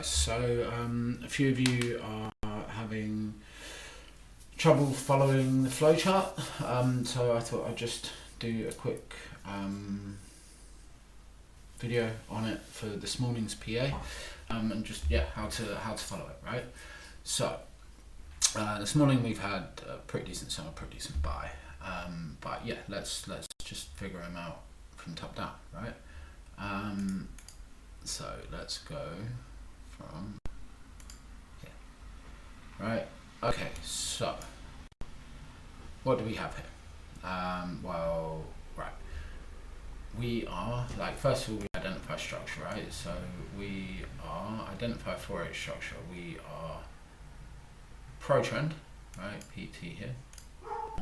guys, so a few of you are having trouble following the flowchart, so I thought I'd just do a quick video on it for this morning's PA, and just how to follow it, right? So this morning we've had a pretty decent sell, pretty decent buy, but yeah, let's just figure them out from top down, right? So let's go from here, right? Okay, so what do we have here? Well, right, we are, like, first of all, we identify structure, right? So we are identify 4H structure. We are pro trend, right? PT here. Don't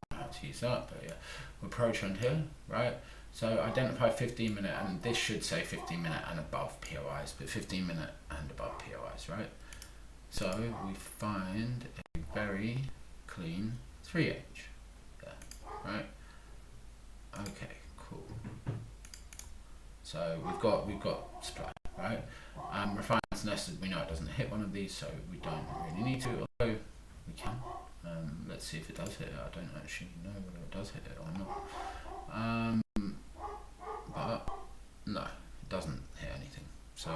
know how to use that, but yeah, we're pro trend here, right? So identify 15 minute, and this should say 15 minute and above POIs, but 15 minute and above POIs, right? So we find a very clean 3H, right? Okay, cool. So we've got supply, right? Refine's nested, we know it doesn't hit one of these, so we don't really need to, although we can. Let's see if it does hit it. I don't actually know whether it does hit it or not. But no, it doesn't hit anything, so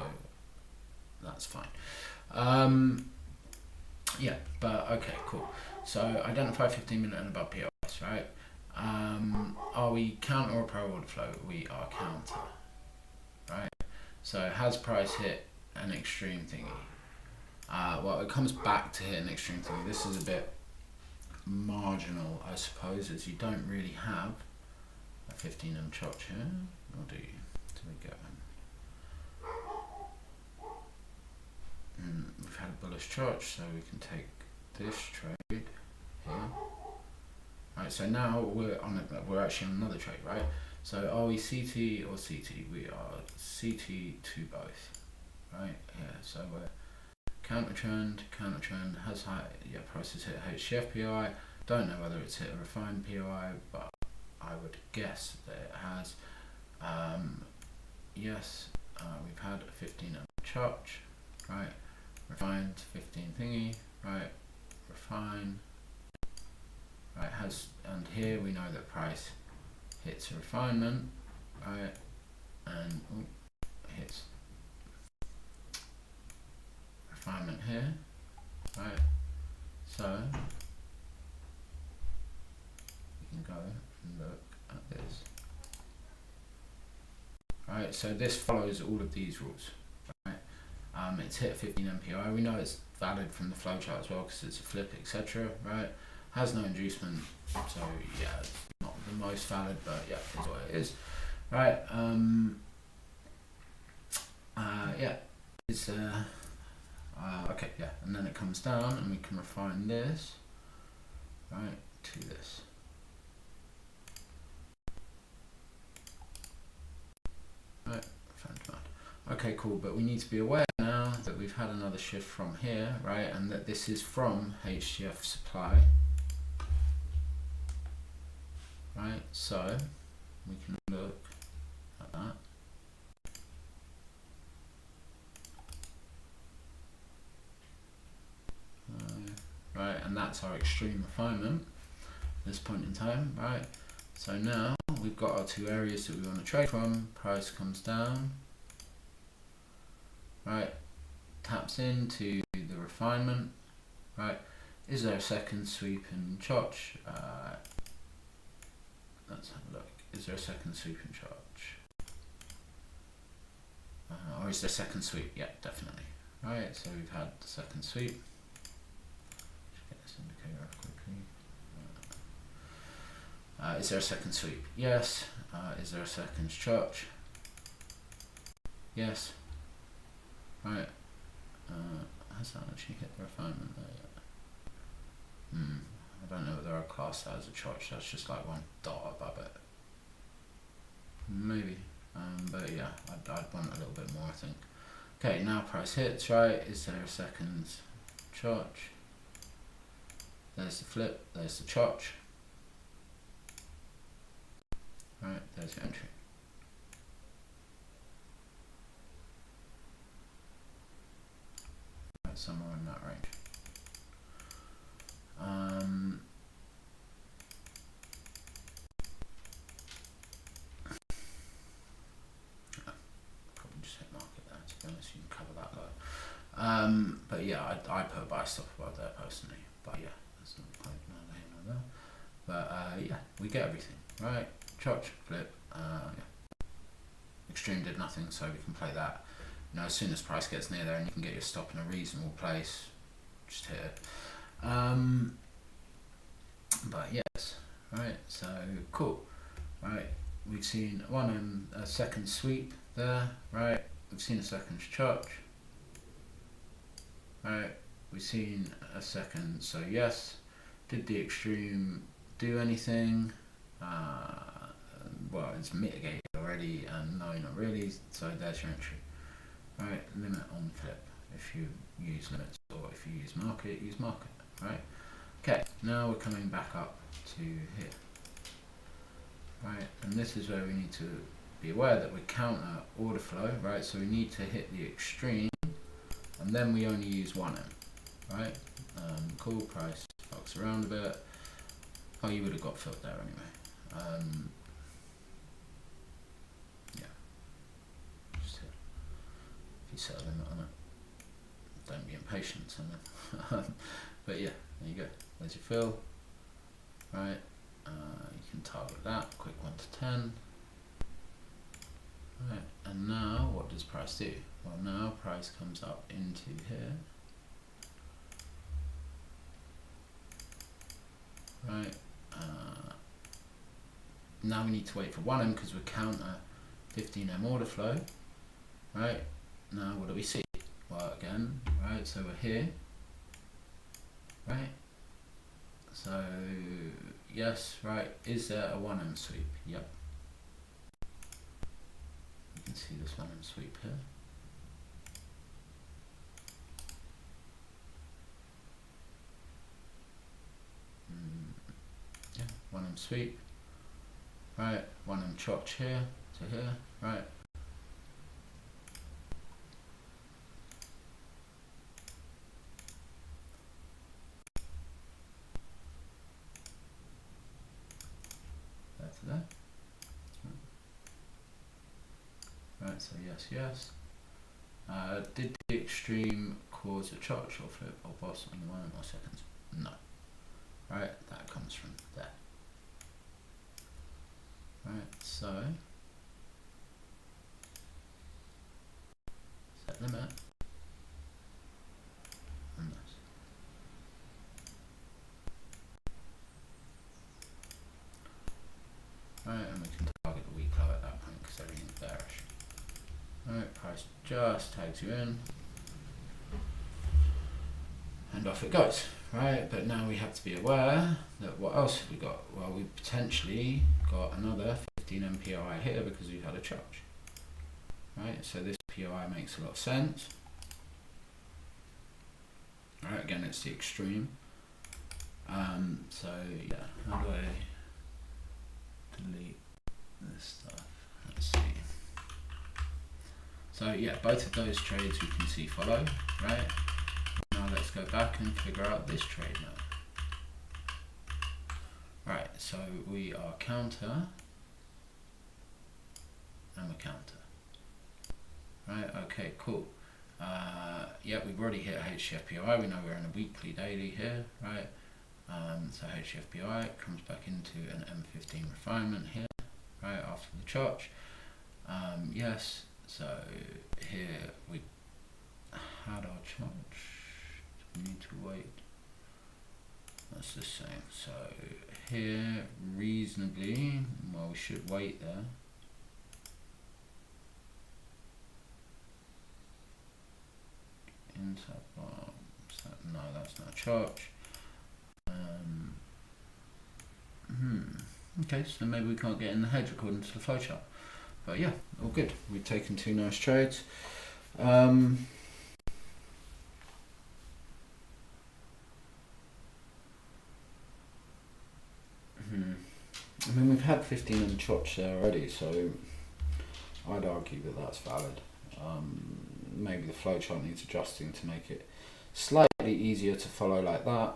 that's fine. Yeah, but okay, cool. So identify 15 minute and above POS, right? Are we counter or pro order flow? We are counter, right? So has price hit an extreme thingy? Well, it comes back to hit an extreme thingy. This is a bit marginal, I suppose, as you don't really have a 15M chop here, or do you? Do we get one? We've had a bullish chop, so we can take this trade here. Right, so now we're actually on another trade, right? So are we CT or CT? We are CT to both, right? Yeah, so we're counter trend, has high, yeah, prices hit HCF POI. Don't know whether it's hit a refined POI, but I would guess that it has. Yes, we've had a 15 charge, right? Refined 15 thingy, right? Refine, right? Has, and here we know that price hits a refinement, right? And hits refinement here, right? So we can go and look at this. Right, so this follows all of these rules, right? It's hit 15 MPI. We know it's valid from the flowchart as well because it's a flip, etc. Right? Has no inducement, so yeah, it's not the most valid, but yeah, it's what it is, right? Yeah, it's okay, yeah, and then it comes down, and we can refine this, right, to this. Right, okay, cool, but we need to be aware now that we've had another shift from here, right, and that this is from HCF supply, right, so we can look at that. Right, and that's our extreme refinement at this point in time, right? So now we've got our two areas that we want to trade from. Price comes down, right? Taps into the refinement, right? Is there a second sweep in Chotch? Let's have a look. Is there a second sweep in Chotch? Or is there a second sweep? Yeah, definitely. Right, so we've had the second sweep. Get this indicator off quickly. Is there a second sweep? Yes. Is there a second Chotch? Yes. Right. Has that actually hit the refinement there yet? I don't know whether I class that as a Chotch. That's just like one dot above it. Maybe. But yeah, I'd want a little bit more, I think. Okay, now price hits, right? Is there a second Chotch? There's the flip, there's the Chotch. Right, there's the entry. somewhere in that range. Probably just hit market there, to be honest. You can cover that low. But yeah, I put a buy stop above there personally. But yeah, that's not the point, neither here nor there. But yeah, we get everything, right? Church, flip, yeah. Extreme did nothing, so we can play that. You know, as soon as price gets near there and you can get your stop in a reasonable place, just hit it. But yes, right, so cool, right, we've seen one and a second sweep there, right, we've seen a second church, right, we've seen a second, so yes, did the extreme do anything? Well, it's mitigated already, and no, not really, so there's your entry. Right, limit on flip if you use limits, or if you use market, right? Okay, now we're coming back up to here. Right, and this is where we need to be aware that we counter order flow, right? So we need to hit the extreme, and then we only use 1M, right? Cool, price fucks around a bit. Oh, you would have got filled there anyway. Yeah, just hit. If you set a limit on it, don't be impatient, but yeah, there you go. There's your fill. Right, you can target that. Quick 1 to 10. Right, and now what does price do? Well, now price comes up into here. Right. Now we need to wait for 1M because we counter 15M order flow. Right. Now what do we see? Well, again, right. So we're here. Right. So yes, right. Is there a 1M sweep? Yep. You can see this 1M sweep here. Yeah, 1M sweep. Right, 1M chotch here to here. Right. There. Right, so yes. Did the extreme cause a chotch or flip or boss in 1 or more seconds? No. Right, that comes from there. Right, so set limit on this. Right, and we can target the weak low at that point because everything's bearish. Right, price just tags you in, and off it goes. Right, but now we have to be aware that what else have we got? Well, we potentially got another 15 MPOI here because we've had a charge. Right, so this POI makes a lot of sense. Right, again, it's the extreme. So yeah, how do I delete this stuff? Let's see. So yeah, both of those trades we can see follow, right? Now let's go back and figure out this trade now. Right, so we are counter and a counter. Right, okay, cool. Yeah, we've already hit HCFPI. We know we're in a weekly daily here, right? So HCFPI comes back into an M15 refinement here, right, after the charge. Yes, so here we had our charge. We need to wait. That's the same. So here, reasonably, well, we should wait there. Inside bar, no, that's not a charge. Okay, so maybe we can't get in the hedge according to the flowchart. But yeah, all good. We've taken 2 nice trades. I mean, we've had 15 and chotch there already, so I'd argue that that's valid. Maybe the flowchart needs adjusting to make it slightly easier to follow like that,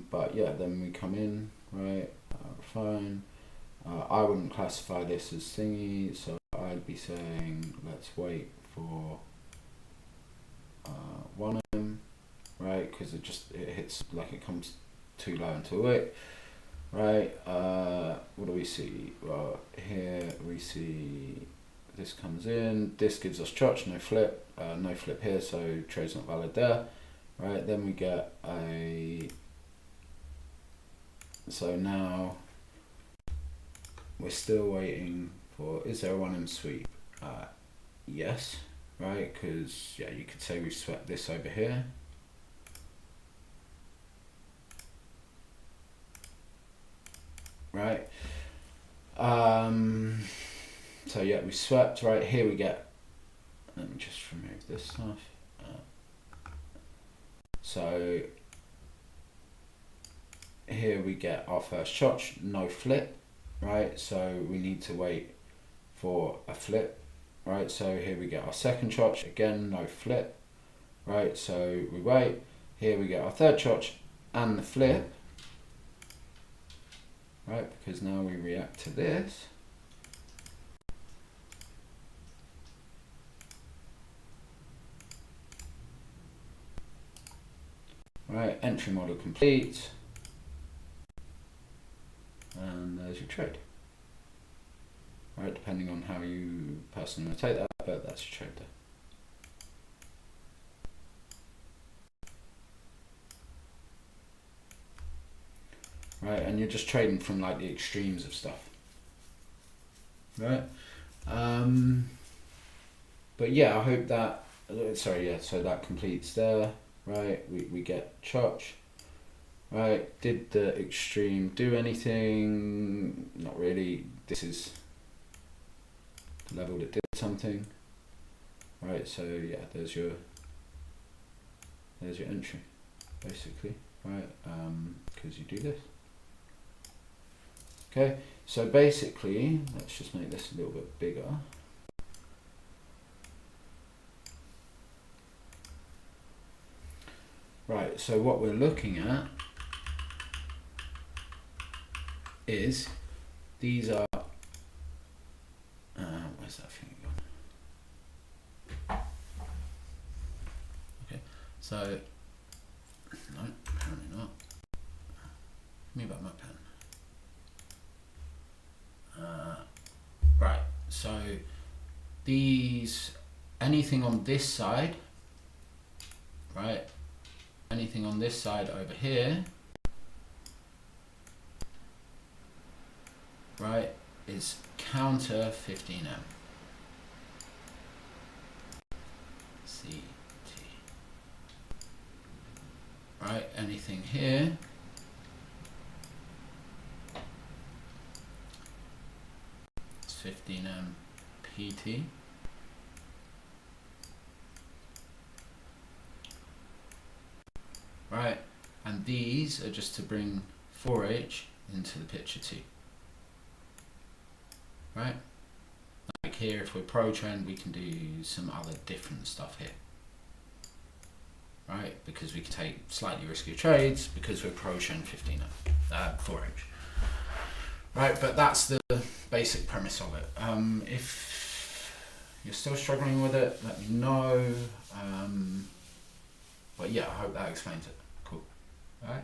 but yeah, then we come in, right, refine. I wouldn't classify this as thingy, so I'd be saying let's wait for 1M, right, because it hits, like, it comes too low into a wick, right. What do we see? Well, here we see this comes in, this gives us church, no flip here, so trade's not valid there, right. Then we get so now we're still waiting for, is there a 1M sweep? Yes, right, because yeah, you could say we swept this over here, right. So yeah, we swept, right. Here we get, let me just remove this stuff. So here we get our first shot, no flip, right. So we need to wait for a flip, right. So here we get our second shot, again no flip, right. So we wait. Here we get our third shot and the flip, right, because now we react to this. Right, entry model complete, and there's your trade. Right, depending on how you personally take that, but that's your trade there. Right, and you're just trading from like the extremes of stuff. Right, but yeah, I hope that, sorry, yeah, so that completes there. Right, we get church. Right, did the extreme do anything? Not really. This is the level that did something. Right, so yeah, there's your entry, basically, right? Because you do this. Okay, so basically, let's just make this a little bit bigger. Right, so what we're looking at is these are, where's that thing gone? Okay, so, no, apparently not. Give me back my pen. Right, so these, anything on this side, right, anything on this side over here, right, is counter 15M. CT. Right, anything here is 15M PT. Right, and these are just to bring 4H into the picture too. Right, like here, if we're pro trend, we can do some other different stuff here. Right, because we can take slightly riskier trades because we're pro trend 4H. Right, but that's the basic premise of it. If you're still struggling with it, let me know. But yeah, I hope that explains it. Cool. All right.